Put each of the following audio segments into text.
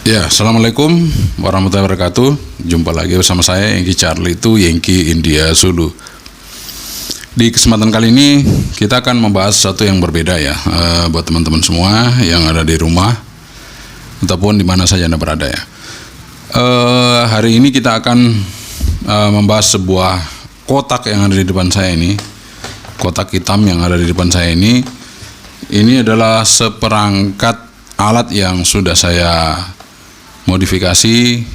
Ya, Assalamualaikum warahmatullahi wabarakatuh. Jumpa lagi bersama saya Yankee Charlie itu Yankee India Zulu. Di kesempatan kali ini kita akan membahas sesuatu yang berbeda ya, buat teman-teman semua yang ada di rumah ataupun di mana saja Anda berada ya. Hari ini kita akan membahas sebuah kotak yang ada di depan saya ini. Kotak hitam yang ada di depan saya ini adalah seperangkat alat yang sudah saya modifikasi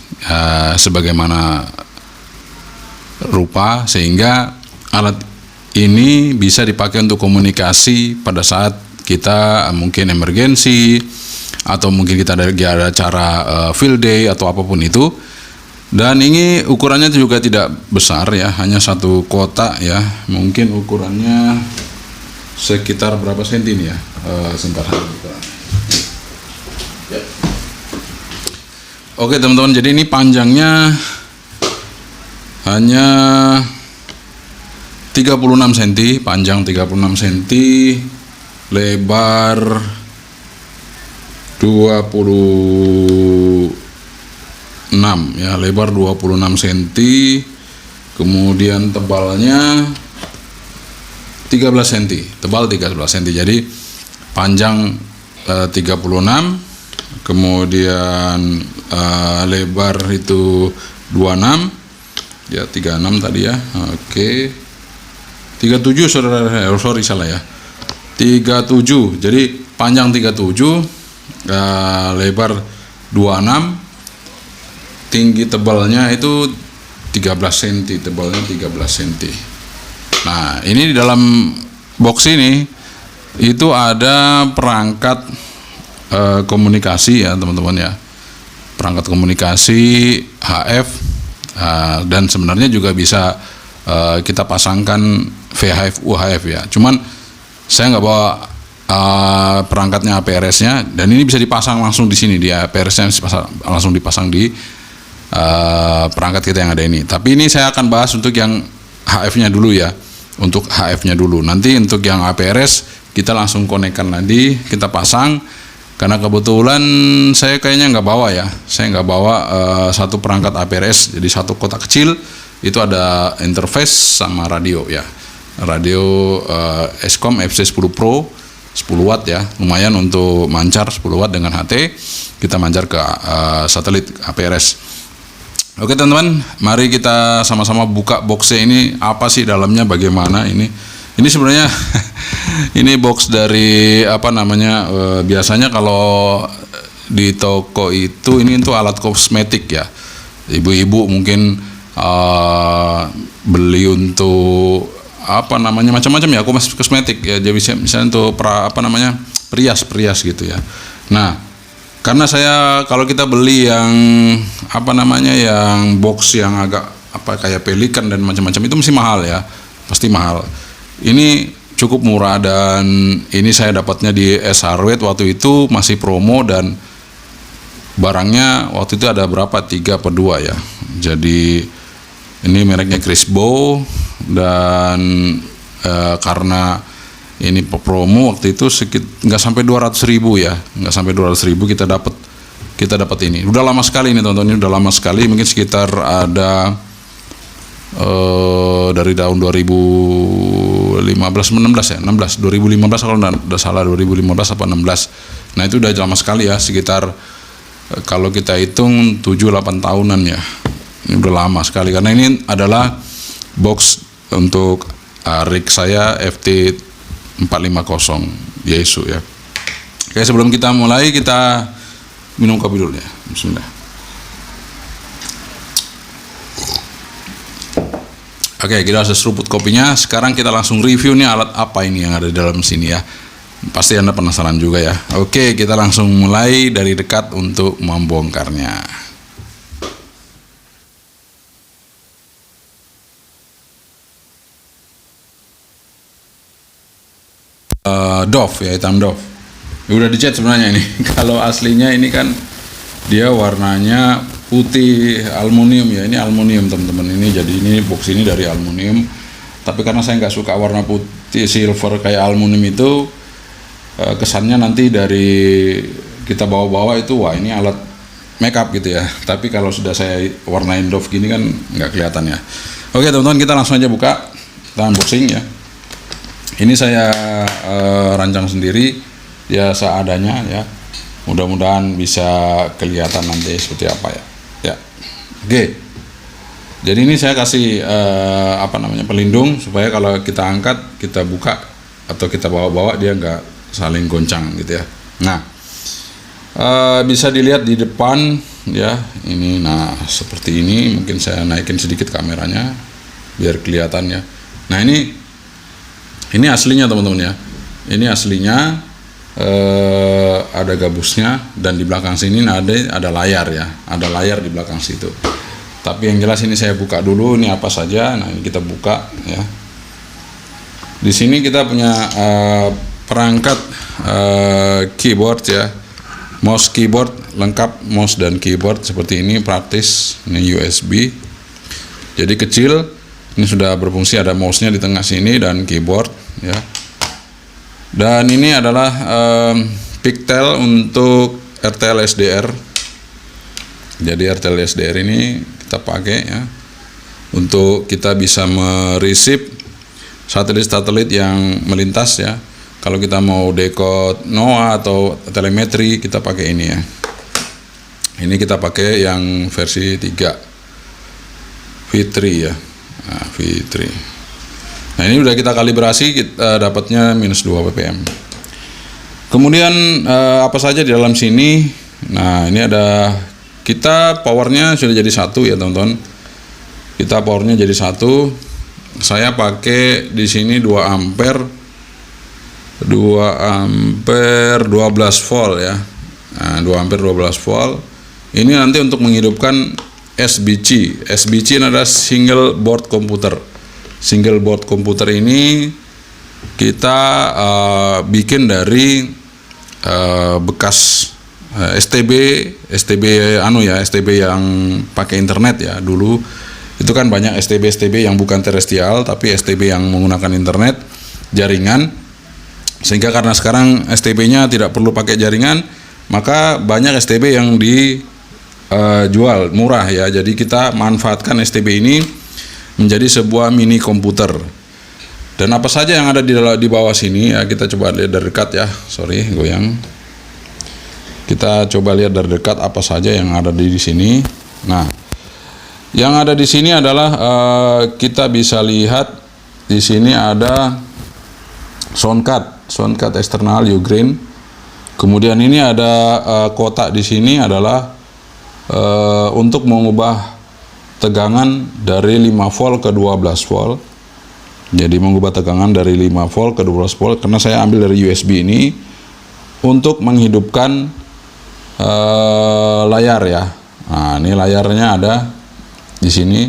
sebagaimana rupa, sehingga alat ini bisa dipakai untuk komunikasi pada saat kita mungkin emergensi atau mungkin kita ada acara field day atau apapun itu. Dan ini ukurannya juga tidak besar ya, hanya satu kotak ya, mungkin ukurannya sekitar berapa senti ini ya, sebentar. Oke teman-teman, jadi ini panjangnya hanya 36 cm, panjang 36 cm, lebar 26 ya, lebar 26 cm, kemudian tebalnya 13 cm, tebal 13 cm. Jadi panjang 36, kemudian lebar itu 26 ya, 36 tadi ya. Oke, 37 salah ya, 37. Jadi panjang 37, lebar 26, tinggi tebalnya itu 13 cm, tebalnya 13 cm. Nah, ini di dalam box ini itu ada perangkat komunikasi ya teman-teman ya, perangkat komunikasi HF, dan sebenarnya juga bisa kita pasangkan VHF UHF ya, cuman saya nggak bawa perangkatnya APRS-nya, dan ini bisa dipasang langsung di sini, di APRS-nya langsung dipasang di perangkat kita yang ada ini. Tapi ini saya akan bahas untuk yang HF-nya dulu ya, untuk HF-nya dulu. Nanti untuk yang APRS kita langsung konekkan nanti, kita pasang. Karena kebetulan saya kayaknya nggak bawa ya, saya nggak bawa satu perangkat APRS, jadi satu kotak kecil itu ada interface sama radio ya, radio Escom FC10 Pro 10 watt ya, lumayan untuk mancar 10 watt dengan HT, kita mancar ke satelit APRS. Oke teman-teman, mari kita sama-sama buka boxnya ini, apa sih dalamnya, bagaimana ini. Ini sebenarnya ini box dari biasanya kalau di toko itu ini untuk alat kosmetik ya. Ibu-ibu mungkin beli untuk macam-macam ya, kosmetik ya. Jadi misalnya untuk perias gitu ya. Nah, karena kalau kita beli yang yang box yang agak kayak pelikan dan macam-macam, itu mesti mahal ya, pasti mahal. Ini cukup murah, dan ini saya dapatnya di SRW waktu itu masih promo, dan barangnya waktu itu ada berapa, 3 per 2 ya. Jadi ini mereknya Crisbo, dan karena ini promo waktu itu nggak sampai 200.000 ya, nggak sampai 200.000 kita dapat ini. Udah lama sekali ini teman-teman, ini udah lama sekali, mungkin sekitar ada dari tahun 2015 kalau tidak salah, 2015 apa 16. Nah itu udah lama sekali ya, sekitar kalau kita hitung 7-8 tahunan ya. Ini udah lama sekali, karena ini adalah box untuk rig saya FT450 Yaesu ya. Oke, sebelum kita mulai, kita minum kopi dulu ya. Bismillah. Oke, kita sudah seruput kopinya. Sekarang kita langsung review nih alat apa ini yang ada di dalam sini ya. Pasti Anda penasaran juga ya. Oke, kita langsung mulai dari dekat untuk membongkarnya. Dove ya, hitam Dove. Udah dicat sebenarnya ini. Kalau aslinya ini kan dia warnanya putih aluminium ya, ini aluminium teman-teman. Ini jadi ini box ini dari aluminium, tapi karena saya nggak suka warna putih silver kayak aluminium itu, kesannya nanti dari kita bawa-bawa itu, wah ini alat makeup gitu ya. Tapi kalau sudah saya warnain doff gini kan nggak kelihatan ya. Oke teman-teman, kita langsung aja buka, kita unboxing ya. Ini saya rancang sendiri ya seadanya ya. Mudah-mudahan bisa kelihatan nanti seperti apa ya. Ya, oke. Jadi ini saya kasih pelindung supaya kalau kita angkat, kita buka atau kita bawa-bawa dia nggak saling goncang gitu ya. Nah, bisa dilihat di depan ya. Ini nah seperti ini. Mungkin saya naikin sedikit kameranya biar kelihatan ya. Nah ini aslinya teman-teman ya. Ini aslinya. Ada gabusnya, dan di belakang sini ada layar ya, ada layar di belakang situ. Tapi yang jelas ini saya buka dulu, ini apa saja. Nah ini kita buka ya. Di sini kita punya perangkat keyboard ya, mouse keyboard lengkap, mouse dan keyboard seperti ini, praktis. Ini USB, jadi kecil. Ini sudah berfungsi, ada mouse-nya di tengah sini dan keyboard ya. Dan ini adalah pigtail untuk RTL SDR. Jadi RTL SDR ini kita pakai ya untuk kita bisa mereceive satelit-satelit yang melintas ya. Kalau kita mau decode NOAA atau telemetri, kita pakai ini ya. Ini kita pakai yang versi 3 V3 ya. Nah, V3. Nah ini udah kita kalibrasi, kita dapatnya -2 ppm. Kemudian apa saja di dalam sini? Nah ini ada, kita powernya sudah jadi satu ya teman-teman. Kita powernya jadi satu. Saya pakai di sini 2 ampere 12 volt ya. Nah, 2 ampere 12 volt. Ini nanti untuk menghidupkan SBC. SBC adalah single board komputer. Single board komputer ini kita bikin dari bekas STB yang pakai internet ya. Dulu itu kan banyak STB yang bukan terestrial, tapi STB yang menggunakan internet jaringan. Sehingga karena sekarang STB-nya tidak perlu pakai jaringan, maka banyak STB yang dijual murah ya. Jadi kita manfaatkan STB ini menjadi sebuah mini komputer. Dan apa saja yang ada di bawah sini ya, kita coba lihat dari dekat ya. Sorry, goyang. Kita coba lihat dari dekat apa saja yang ada di sini. Nah, yang ada di sini adalah kita bisa lihat di sini ada sound card eksternal Ugreen. Kemudian ini ada kotak di sini adalah untuk mengubah tegangan dari 5 volt ke 12 volt. Jadi mengubah tegangan dari 5 volt ke 12 volt, karena saya ambil dari USB ini untuk menghidupkan layar ya. Nah, ini layarnya ada di sini.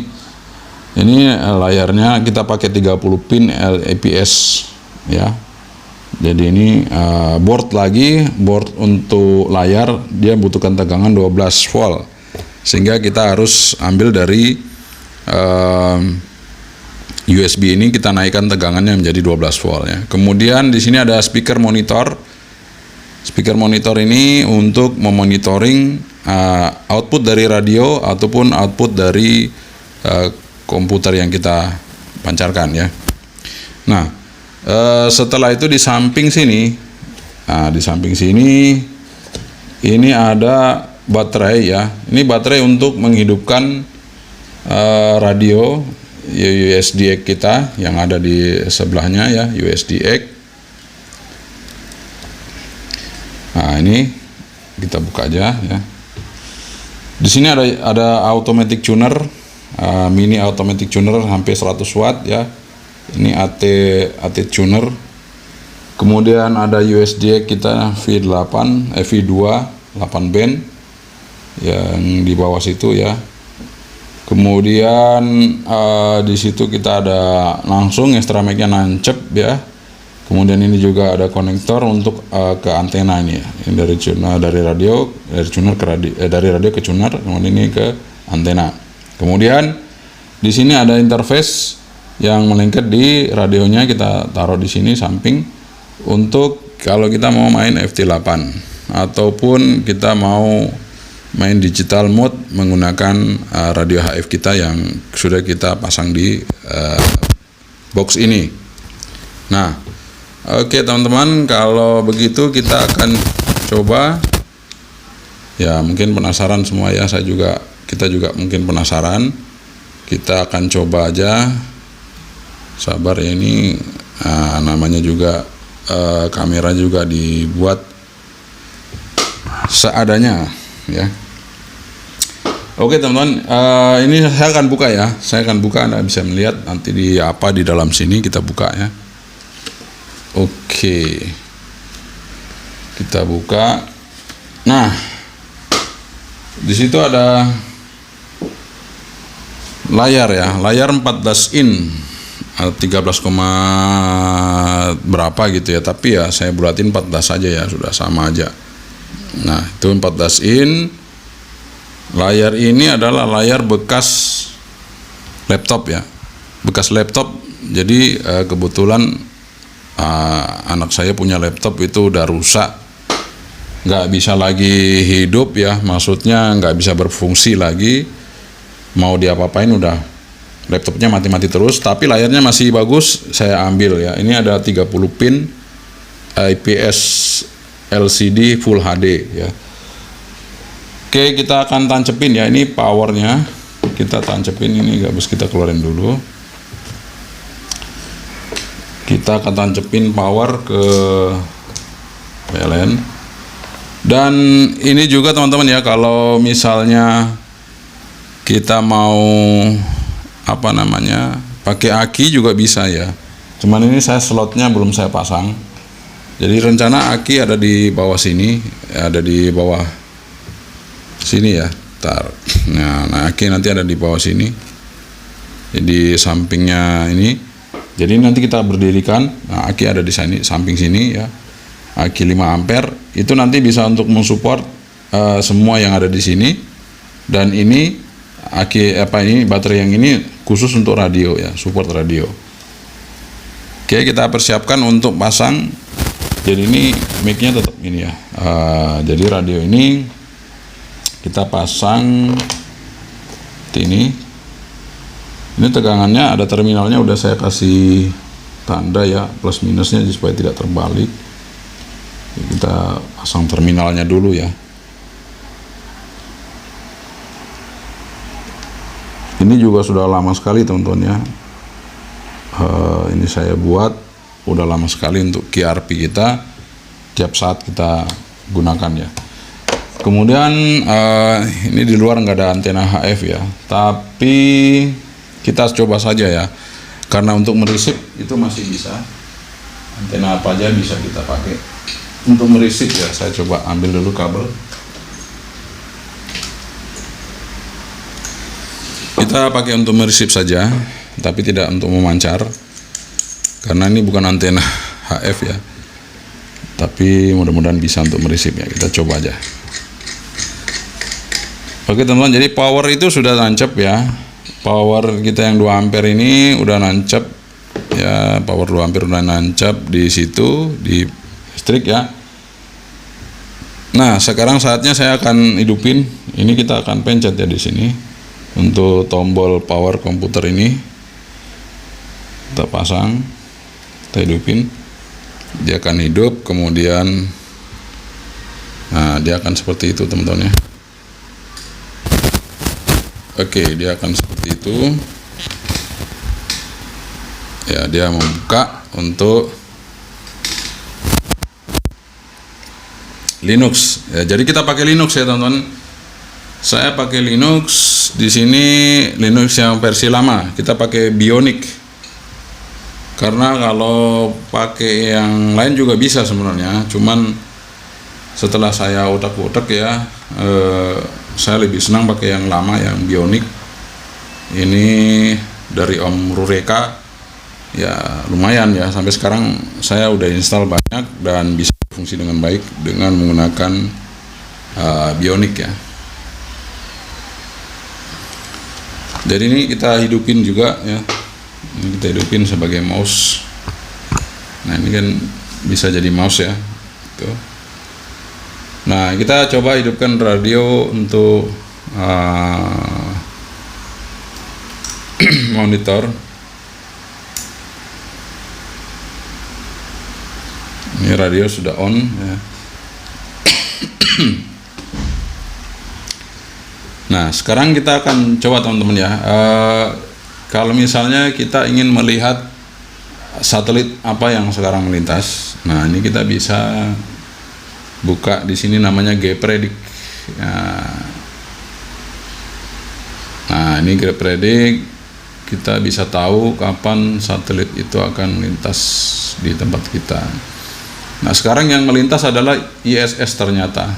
Ini layarnya kita pakai 30 pin LEPS ya. Jadi ini board untuk layar, dia butuhkan tegangan 12 volt. Sehingga kita harus ambil dari USB ini, kita naikkan tegangannya menjadi 12 volt ya. Kemudian di sini ada speaker monitor. Speaker monitor ini untuk memonitoring output dari radio ataupun output dari komputer yang kita pancarkan ya. Nah, setelah itu di samping sini, ini ada baterai ya. Ini baterai untuk menghidupkan radio USDX kita yang ada di sebelahnya ya, USDX. Nah, ini kita buka aja ya. Di sini ada automatic tuner, mini automatic tuner hampir 100 watt ya. Ini AT tuner. Kemudian ada USDX kita V2 8 band yang di bawah situ ya. Kemudian di situ kita ada langsung extra mic-nya nancep ya. Kemudian ini juga ada konektor untuk ke antena ini ya. Ini dari radio ke tuner, kemudian ini ke antena. Kemudian di sini ada interface yang melengket di radionya, kita taruh di sini samping untuk kalau kita mau main FT8 ataupun kita mau main digital mode menggunakan radio HF kita yang sudah kita pasang di box ini. Nah, oke teman-teman, kalau begitu kita akan coba. Ya mungkin penasaran semua ya, kita juga mungkin penasaran. Kita akan coba aja. Sabar ya, ini namanya juga kamera juga dibuat seadanya ya. Oke teman-teman, ini saya akan buka ya. Saya akan buka, Anda bisa melihat nanti di dalam sini kita buka ya. Oke, kita buka. Nah, di situ ada layar ya, layar 14 in 13, berapa gitu ya, tapi ya saya buatin 14 saja ya, sudah sama aja. Nah, itu 14 in. Layar ini adalah layar bekas laptop ya, bekas laptop. Jadi kebetulan anak saya punya laptop itu udah rusak, nggak bisa lagi hidup ya, maksudnya nggak bisa berfungsi lagi, mau diapa-apain udah laptopnya mati-mati terus, tapi layarnya masih bagus. Saya ambil ya, ini ada 30 pin IPS LCD Full HD ya. Oke, kita akan tancepin ya, ini powernya kita tancepin, ini harus kita keluarin dulu. Kita akan tancepin power ke PLN. Dan ini juga teman-teman ya, kalau misalnya kita mau pakai aki juga bisa ya. Cuman ini saya slotnya belum saya pasang. Jadi rencana aki ada di bawah sini, ada di bawah sini ya. Nah, aki nanti ada di bawah sini. Di sampingnya ini. Jadi nanti kita berdirikan, nah, aki ada di sini, samping sini ya. Aki 5 ampere itu nanti bisa untuk mensupport semua yang ada di sini. Dan ini ini baterai yang ini khusus untuk radio ya, support radio. Oke, kita persiapkan untuk pasang. Jadi ini mic-nya tetap ini ya. Jadi radio ini kita pasang ini. Ini tegangannya ada terminalnya, udah saya kasih tanda ya, plus minusnya supaya tidak terbalik. Kita pasang terminalnya dulu ya. Ini juga sudah lama sekali teman-teman ya. Ini saya buat udah lama sekali untuk QRP kita, tiap saat kita gunakan ya. Kemudian ini di luar nggak ada antena HF ya, tapi kita coba saja ya, karena untuk meresip itu masih bisa, antena apa aja bisa kita pakai untuk meresip ya. Saya coba ambil dulu kabel, kita pakai untuk meresip saja, tapi tidak untuk memancar, karena ini bukan antena HF ya, tapi mudah-mudahan bisa untuk meresip ya. Kita coba aja. Oke teman-teman, jadi power itu sudah tancap ya. Power kita yang 2 ampere ini udah nancap ya, power 2 ampere udah nancap di situ, di listrik ya. Nah, sekarang saatnya saya akan hidupin. Ini kita akan pencet ya di sini untuk tombol power komputer ini. Kita pasang, kita hidupin. Dia akan hidup, kemudian nah, dia akan seperti itu teman-teman ya. Oke, dia akan seperti itu ya. Dia membuka untuk Linux ya. Jadi kita pakai Linux ya teman-teman. Saya pakai Linux di sini, Linux yang versi lama. Kita pakai Bionic, karena kalau pakai yang lain juga bisa sebenarnya, cuman setelah saya utak-utak ya, saya lebih senang pakai yang lama, yang Bionic. Ini dari Om Rureka ya, lumayan ya, sampai sekarang saya udah install banyak dan bisa berfungsi dengan baik dengan menggunakan Bionic ya. Jadi ini kita hidupin juga ya, ini kita hidupin sebagai mouse. Nah, ini kan bisa jadi mouse ya tuh. Nah, kita coba hidupkan radio untuk monitor. Ini radio sudah on ya. Nah, sekarang kita akan coba teman-teman ya. Kalau misalnya kita ingin melihat satelit apa yang sekarang melintas, nah ini kita bisa buka di sini namanya Gpredict. Nah, ini Gpredict, kita bisa tahu kapan satelit itu akan melintas di tempat kita. Nah, sekarang yang melintas adalah ISS ternyata.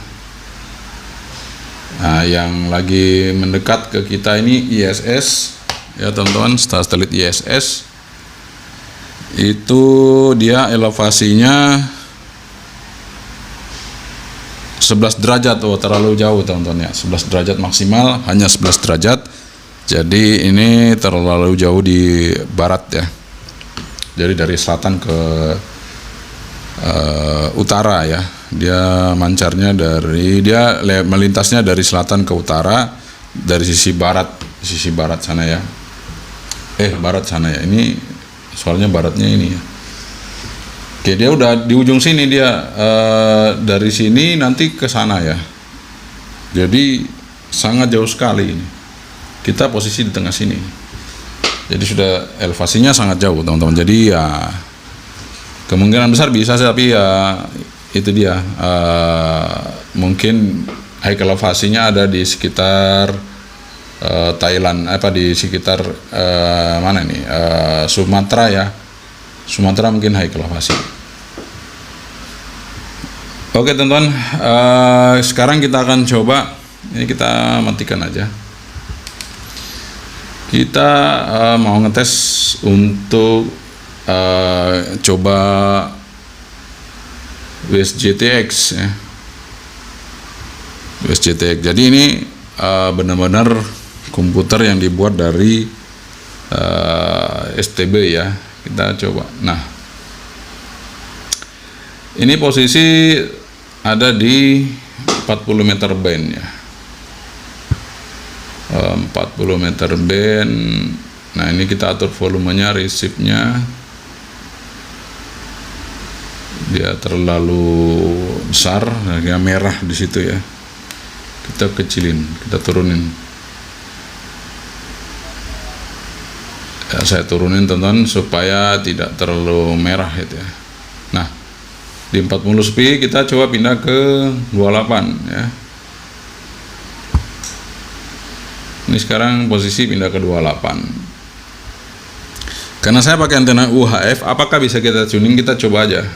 Nah, yang lagi mendekat ke kita ini ISS ya teman-teman, satelit ISS itu dia elevasinya 11 derajat. Terlalu jauh teman-teman ya, 11 derajat maksimal, hanya 11 derajat. Jadi ini terlalu jauh di barat ya, jadi dari selatan ke utara ya. Dia mancarnya dia melintasnya dari selatan ke utara, dari sisi barat sana ya. Barat sana ya. Ini soalnya baratnya ini ya. Oke, dia udah di ujung sini dia, dari sini nanti ke sana ya. Jadi sangat jauh sekali ini. Kita posisi di tengah sini. Jadi sudah elevasinya sangat jauh teman-teman. Jadi ya kemungkinan besar bisa sih, tapi ya itu dia, mungkin high elevasinya ada di sekitar Thailand, di sekitar mana nih, Sumatera ya. Sumatera mungkin high elevasi. Oke teman-teman, sekarang kita akan coba, ini kita matikan aja. Kita mau ngetes untuk coba WSGTX ya. WSGTX. Jadi ini benar-benar komputer yang dibuat dari STB ya. Kita coba. Nah, ini posisi ada di 40 meter band ya. 40 meter band. Nah, ini kita atur volumenya, receive-nya. Dia terlalu besar, dia merah di situ ya. Kita kecilin, kita turunin. Ya, saya turunin teman-teman supaya tidak terlalu merah gitu ya. Nah, di 40 spi kita coba pindah ke 28 ya. Ini sekarang posisi pindah ke 28. Karena saya pakai antena UHF, apakah bisa kita tuning? Kita coba aja.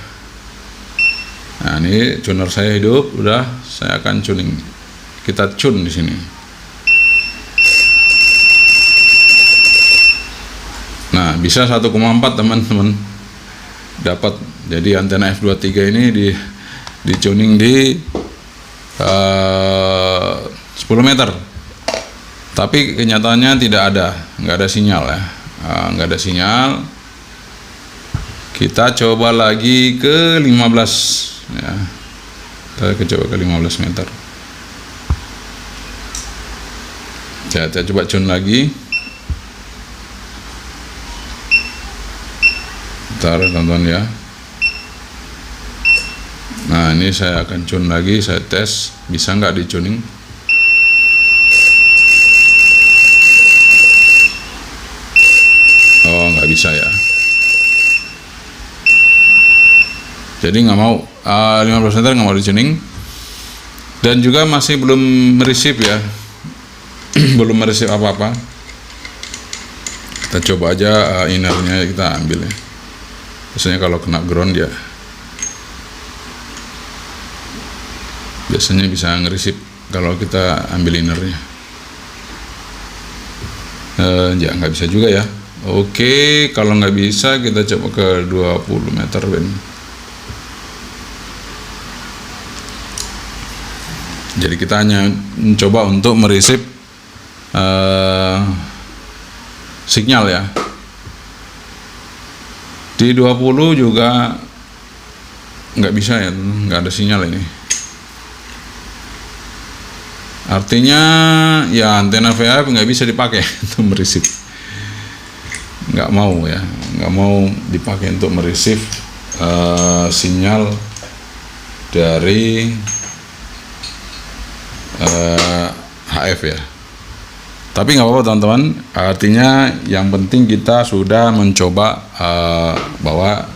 Nah, ini tuner saya hidup, udah saya akan tuning. Kita tune di sini. Nah, bisa 1,4 teman-teman dapat. Jadi antena F23 ini di tuning di 10 meter. Tapi kenyataannya nggak ada sinyal ya. Nggak ada sinyal. Kita coba lagi ke 15 ya. Kita coba ke 15 meter. Saya coba tune lagi. Bentar tonton ya. Nah, ini saya akan tune lagi, saya tes bisa nggak di tuning. Oh, nggak bisa ya. Jadi nggak mau 15 meter nggak mau di tuning. Dan juga masih belum mereceive ya. Belum mereceive apa-apa. Kita coba aja innernya kita ambil ya. Biasanya kalau kena ground dia biasanya bisa ngereceive kalau kita ambil innernya. Ya nggak bisa juga ya. Oke, kalau nggak bisa kita coba ke 20 meter band. Jadi kita hanya mencoba untuk mereceive sinyal ya. Di 20 juga nggak bisa ya, nggak ada sinyal ini. Artinya ya antena VHF nggak bisa dipakai untuk mereceive, nggak mau ya, nggak mau dipakai untuk mereceive sinyal dari HF ya. Tapi nggak apa-apa teman-teman, artinya yang penting kita sudah mencoba bahwa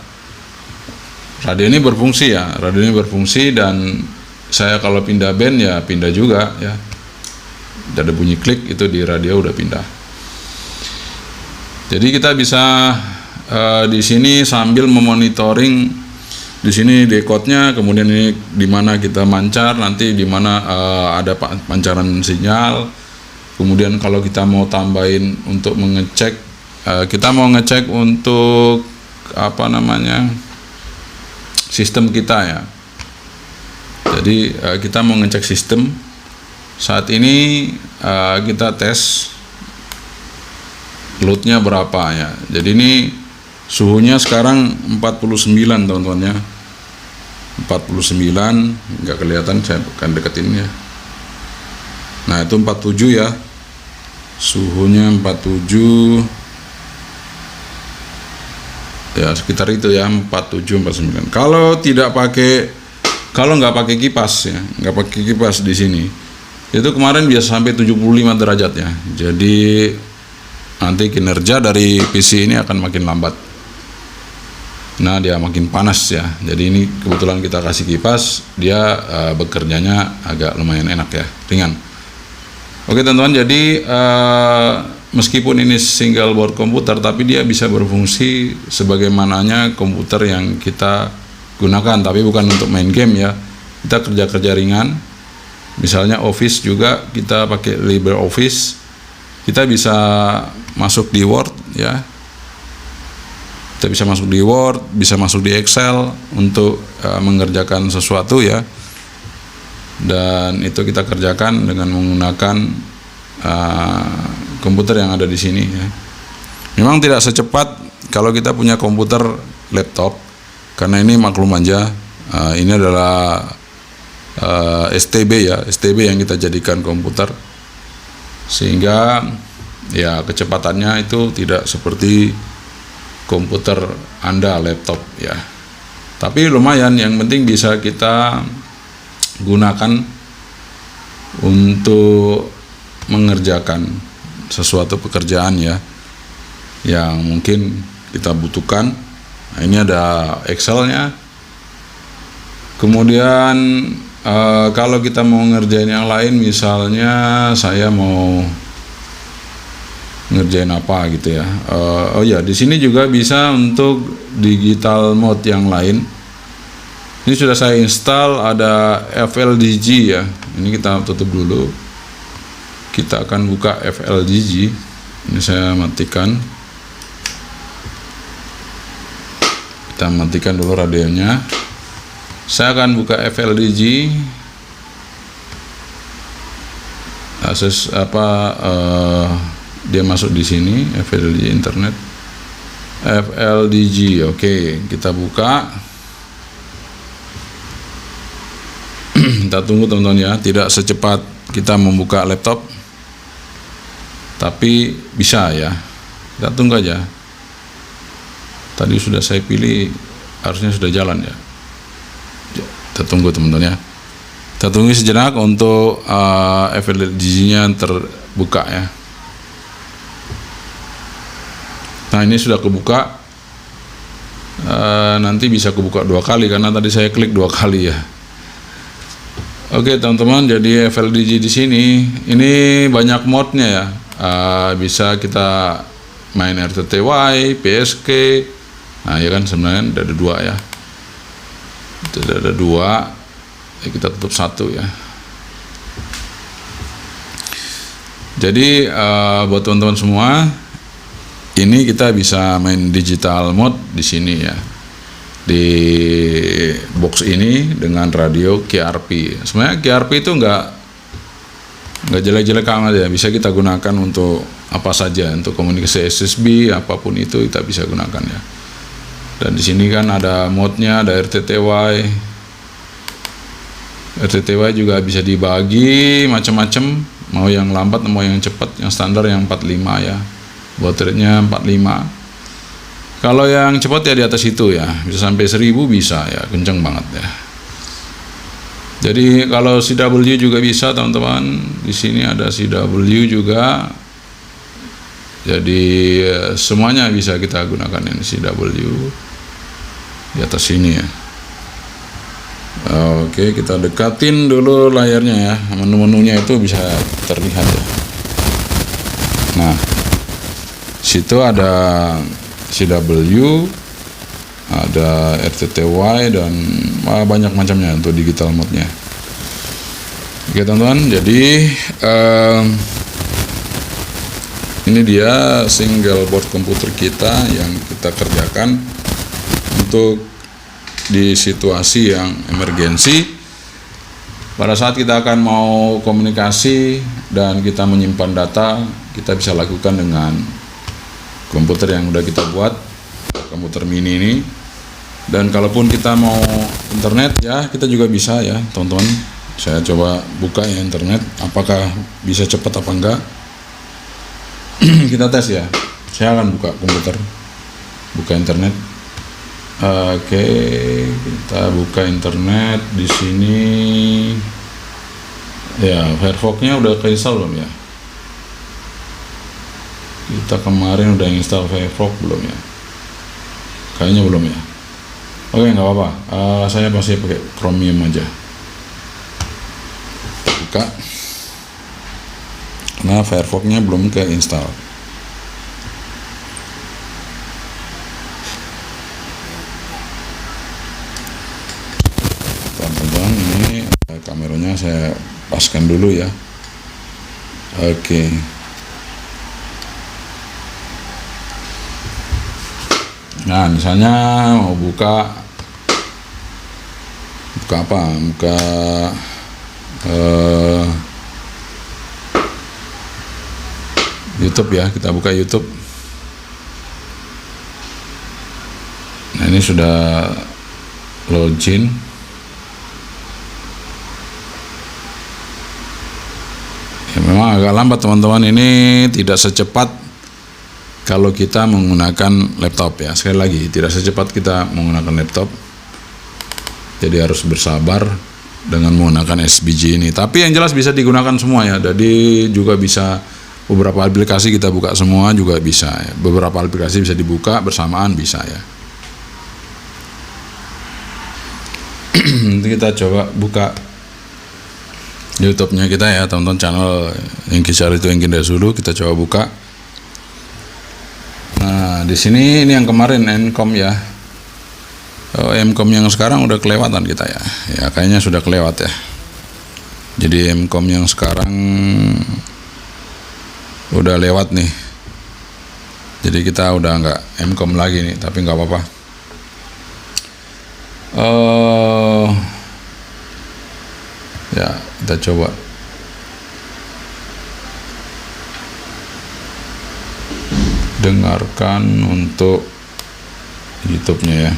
radio ini berfungsi ya, radio ini berfungsi, dan saya kalau pindah band ya pindah juga ya. Ada bunyi klik itu di radio udah pindah. Jadi kita bisa di sini sambil memonitoring di sini decode-nya, kemudian ini di mana kita mancar, nanti di mana ada pancaran sinyal. Kemudian kalau kita mau tambahin untuk mengecek, kita mau ngecek untuk apa namanya sistem kita ya. Jadi kita mau ngecek sistem. Saat ini kita tes loadnya berapa ya. Jadi ini suhunya sekarang 49 teman-teman ya. 49, nggak kelihatan, saya akan deketin ya. Nah itu 47 ya, suhunya 47 ya, sekitar itu ya, 47 49. Kalau nggak pakai kipas ya, nggak pakai kipas di sini, itu kemarin biasa sampai 75 derajat ya. Jadi nanti kinerja dari PC ini akan makin lambat. Nah dia makin panas ya. Jadi ini kebetulan kita kasih kipas, dia bekerjanya agak lumayan enak ya, ringan. Oke teman-teman, jadi meskipun ini single board komputer, tapi dia bisa berfungsi sebagaimananya komputer yang kita gunakan, tapi bukan untuk main game ya. Kita kerja-kerja ringan, misalnya Office juga kita pakai LibreOffice, kita bisa masuk di Word ya. Kita bisa masuk di Word, bisa masuk di Excel untuk mengerjakan sesuatu ya. Dan itu kita kerjakan dengan menggunakan komputer yang ada di sini ya. Memang tidak secepat kalau kita punya komputer laptop, karena ini maklum aja ini adalah STB ya, STB yang kita jadikan komputer, sehingga ya kecepatannya itu tidak seperti komputer Anda laptop ya. Tapi lumayan, yang penting bisa kita gunakan untuk mengerjakan sesuatu pekerjaan ya yang mungkin kita butuhkan. Nah, ini ada Excel-nya. Kemudian kalau kita mau ngerjain yang lain, misalnya saya mau ngerjain apa gitu ya. Oh ya, di sini juga bisa untuk digital mode yang lain. Ini sudah saya install, ada FLDG ya. Ini kita tutup dulu. Kita akan buka FLDG. Ini saya matikan. Kita matikan dulu radionya. Saya akan buka FLDG. Akses dia masuk di sini, FLDG internet. FLDG, oke, kita buka. Kita tunggu teman-teman ya, tidak secepat kita membuka laptop, tapi bisa ya. Kita tunggu aja. Tadi sudah saya pilih, harusnya sudah jalan ya. Kita tunggu teman-teman ya. Kita tunggu sejenak untuk FLDG-nya terbuka ya. Nah ini sudah kebuka. Nanti bisa kebuka 2 kali karena tadi saya klik 2 kali ya. Oke teman-teman, jadi FLDG di sini ini banyak modnya ya. Bisa kita main RTTY, PSK. Nah ya kan, sebenarnya ada 2 ya. Ada 2. Kita tutup 1 ya. Jadi buat teman-teman semua, ini kita bisa main digital mode di sini ya. Di box ini dengan radio QRP. Sebenarnya QRP itu nggak jelek-jelek amat ya, bisa kita gunakan untuk apa saja, untuk komunikasi SSB apapun itu kita bisa gunakan ya. Dan di sini kan ada mode-nya, ada RTTY. RTTY juga bisa dibagi macam-macam, mau yang lambat mau yang cepat. Yang standar yang 45 ya, baud rate-nya 45. Kalau yang cepat ya di atas itu ya, bisa sampai 1000 bisa ya, kenceng banget ya. Jadi kalau CW juga bisa teman-teman, di sini ada CW juga. Jadi semuanya bisa kita gunakan ini CW di atas sini ya. Oke, kita dekatin dulu layarnya ya. Menu-menunya itu bisa terlihat ya. Nah, situ ada CW, ada RTTY dan banyak macamnya untuk digital mode-nya. Oke teman-teman, jadi ini dia single board komputer kita yang kita kerjakan untuk di situasi yang emergensi. Pada saat kita akan mau komunikasi dan kita menyimpan data, kita bisa lakukan dengan komputer yang udah kita buat, komputer mini ini. Dan kalaupun kita mau internet ya, kita juga bisa ya teman-teman. Saya coba buka ya internet, apakah bisa cepat apa enggak. Kita tes ya. Saya akan buka komputer, buka internet. Oke, kita buka internet di sini. Ya, Firefox-nya udah keinstall belum ya? Kita kemarin udah install Firefox belum ya? Kayaknya belum ya. Oke, nggak apa-apa. Saya masih pakai Chromium aja. Kita buka. Nah, Firefox-nya belum keinstall. Teman-teman, ini kameranya saya paskan dulu ya. Oke. Nah, misalnya mau buka apa? Buka YouTube ya, kita buka YouTube. Nah, ini sudah login. Ya, memang agak lambat teman-teman, ini tidak secepat kalau kita menggunakan laptop ya. Sekali lagi, tidak secepat kita menggunakan laptop. Jadi harus bersabar dengan menggunakan SBG ini. Tapi yang jelas bisa digunakan semua ya. Jadi juga bisa beberapa aplikasi kita buka semua juga bisa ya. Beberapa aplikasi bisa dibuka bersamaan bisa ya. Nanti kita coba buka YouTube-nya kita ya, tonton channel yang kisah itu yang kita dulu, kita coba buka. Nah, di sini ini yang kemarin Encom ya. Encom yang sekarang udah kelewatan kita ya. Ya kayaknya sudah kelewat ya. Jadi Encom yang sekarang udah lewat nih. Jadi kita udah nggak Encom lagi nih, tapi nggak apa-apa. Ya, kita coba. Dengarkan untuk YouTube-nya ya.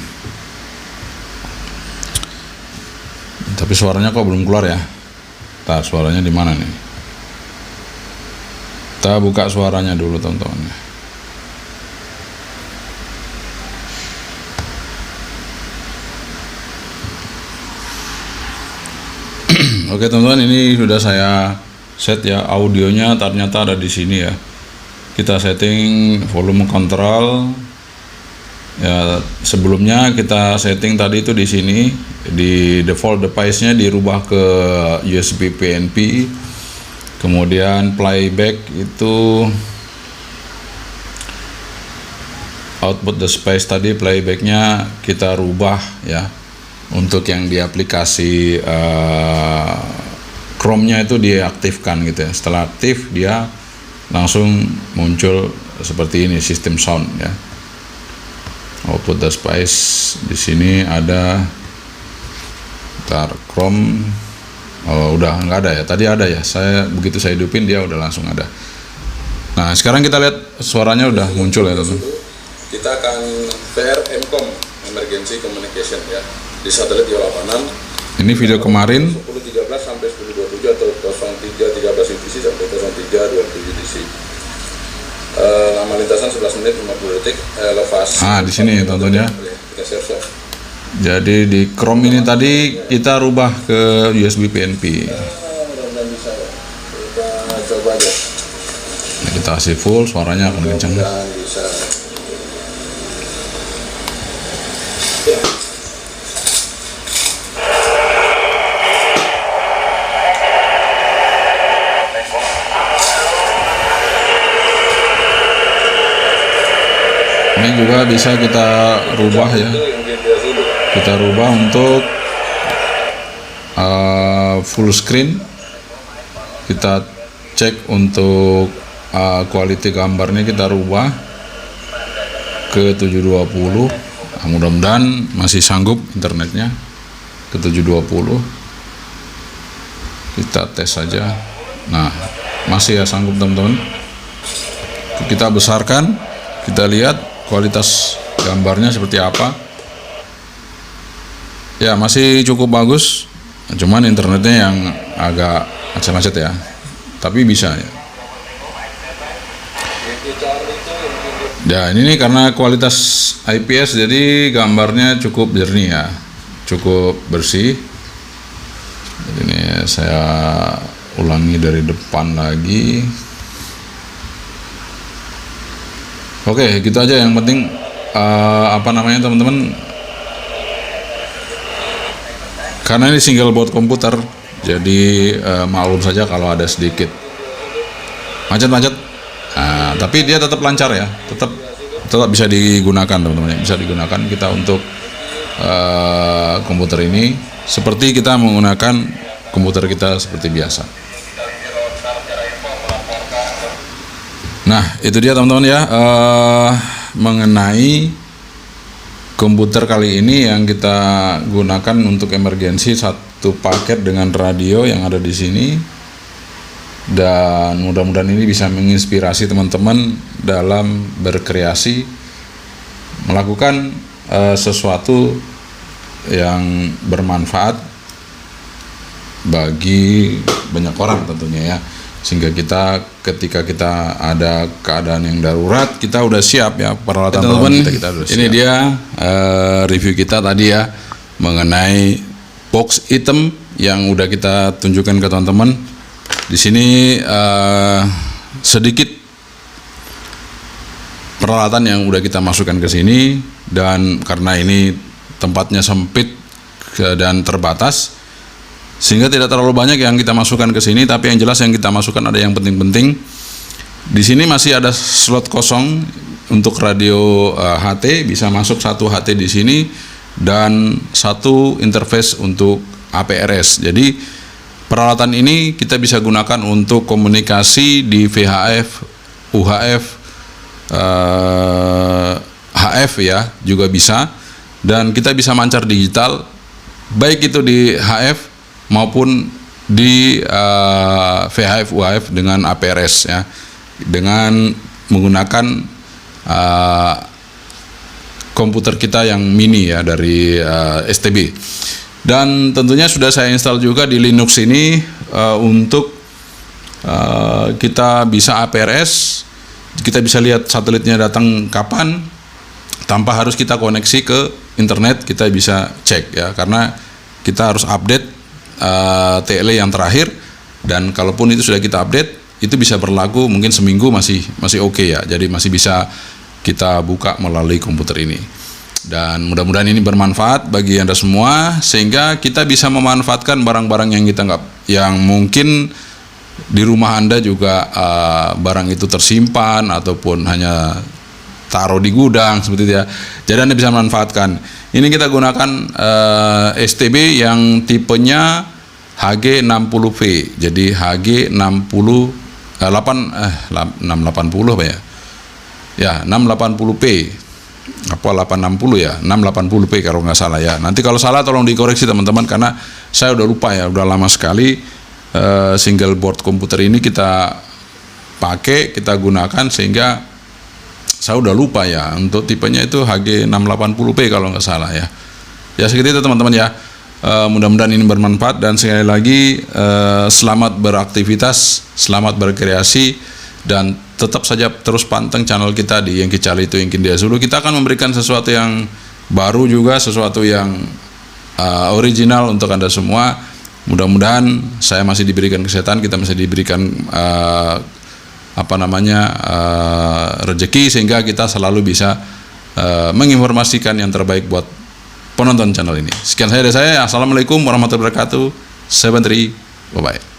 Tapi suaranya kok belum keluar ya? Ntar suaranya di mana nih? Kita buka suaranya dulu teman-teman. Oke teman-teman, ini sudah saya set ya, audionya ternyata ada di sini ya. Kita setting volume control. Ya, sebelumnya kita setting tadi itu di sini, di default device-nya dirubah ke USB PNP. Kemudian playback itu output the space tadi, playbacknya kita rubah ya. Untuk yang di aplikasi Chrome-nya itu diaktifkan gitu ya. Setelah aktif dia langsung muncul seperti ini sistem sound ya. Output the space di sini ada. Ntar Chrome udah nggak ada ya. Tadi ada ya. Saya begitu saya hidupin dia udah langsung ada. Nah sekarang kita lihat suaranya udah muncul ya teman. Kita akan pair Encom emergency communication ya. Di satelit Yo 86 Ini video kemarin 10.13 sampai 10.27 atau 03.13 UTC sampai 03.27 UTC. Lama lintasan 11 menit 50 detik, elevasi. di sini tontonnya. Kita share soft. Jadi di Chrome ini tadi kita rubah ke USB PNP. Mudah-mudahan bisa ya. Kita coba aja. Nah, kita kasih full, suaranya akan kencang. Mudah-mudahan bisa. Ini juga bisa kita rubah ya. Kita rubah untuk full screen. Kita cek untuk quality gambarnya, kita rubah ke 720. Nah, mudah-mudahan masih sanggup internetnya ke 720. Kita tes saja. Nah, masih ya sanggup teman-teman. Kita besarkan, kita lihat kualitas gambarnya seperti apa. Ya, masih cukup bagus, cuman internetnya yang agak macet-macet ya, tapi bisa ya. Ya, ini karena kualitas IPS jadi gambarnya cukup jernih ya, cukup bersih. Jadi ini saya ulangi dari depan lagi. Oke, gitu aja. Yang penting teman-teman, karena ini single board komputer, jadi maklum saja kalau ada sedikit macet-macet. Nah, tapi dia tetap lancar ya, tetap bisa digunakan teman-teman, bisa digunakan kita untuk komputer ini seperti kita menggunakan komputer kita seperti biasa. Nah, itu dia teman-teman ya, mengenai komputer kali ini yang kita gunakan untuk emergensi, satu paket dengan radio yang ada di sini. Dan mudah-mudahan ini bisa menginspirasi teman-teman dalam berkreasi, melakukan sesuatu yang bermanfaat bagi banyak orang tentunya ya, sehingga kita ketika kita ada keadaan yang darurat, kita udah siap ya, peralatan kita udah siap. Ini dia review kita tadi ya mengenai box item yang udah kita tunjukkan ke teman-teman. Di sini sedikit peralatan yang udah kita masukkan ke sini, dan karena ini tempatnya sempit dan terbatas, sehingga tidak terlalu banyak yang kita masukkan ke sini. Tapi yang jelas yang kita masukkan ada yang penting-penting. Di sini masih ada slot kosong untuk radio HT, bisa masuk satu HT di sini dan satu interface untuk APRS. Jadi peralatan ini kita bisa gunakan untuk komunikasi di VHF, UHF, HF ya, juga bisa. Dan kita bisa mancar digital, baik itu di HF maupun di VHF, UHF dengan APRS ya, dengan menggunakan komputer kita yang mini ya dari STB. Dan tentunya sudah saya install juga di Linux ini untuk kita bisa APRS, kita bisa lihat satelitnya datang kapan tanpa harus kita koneksi ke internet. Kita bisa cek ya, karena kita harus update TLE yang terakhir, dan kalaupun itu sudah kita update, itu bisa berlaku mungkin seminggu masih oke ya. Jadi masih bisa kita buka melalui komputer ini. Dan mudah-mudahan ini bermanfaat bagi Anda semua, sehingga kita bisa memanfaatkan barang-barang yang mungkin di rumah Anda juga barang itu tersimpan ataupun hanya taruh di gudang seperti itu ya. Jadi Anda bisa memanfaatkan. Ini kita gunakan STB yang tipenya HG60V. Jadi HG680 apa ya? Ya, 680p. Apa 860 ya? 680p kalau nggak salah ya. Nanti kalau salah tolong dikoreksi teman-teman, karena saya udah lupa ya, udah lama sekali single board komputer ini kita pakai, kita gunakan, sehingga saya udah lupa ya. Untuk tipenya itu HG680p kalau nggak salah ya. Ya segitu itu teman-teman ya. Mudah-mudahan ini bermanfaat, dan sekali lagi selamat beraktivitas, selamat berkreasi, dan tetap saja terus panteng channel kita di Yang Kicali itu Yang Kindia Zulu. Kita akan memberikan sesuatu yang baru juga, sesuatu yang original untuk Anda semua. Mudah-mudahan saya masih diberikan kesehatan, kita masih diberikan rezeki, sehingga kita selalu bisa menginformasikan yang terbaik buat penonton channel ini. Sekian dari saya. Assalamualaikum warahmatullahi wabarakatuh. 73, bye bye.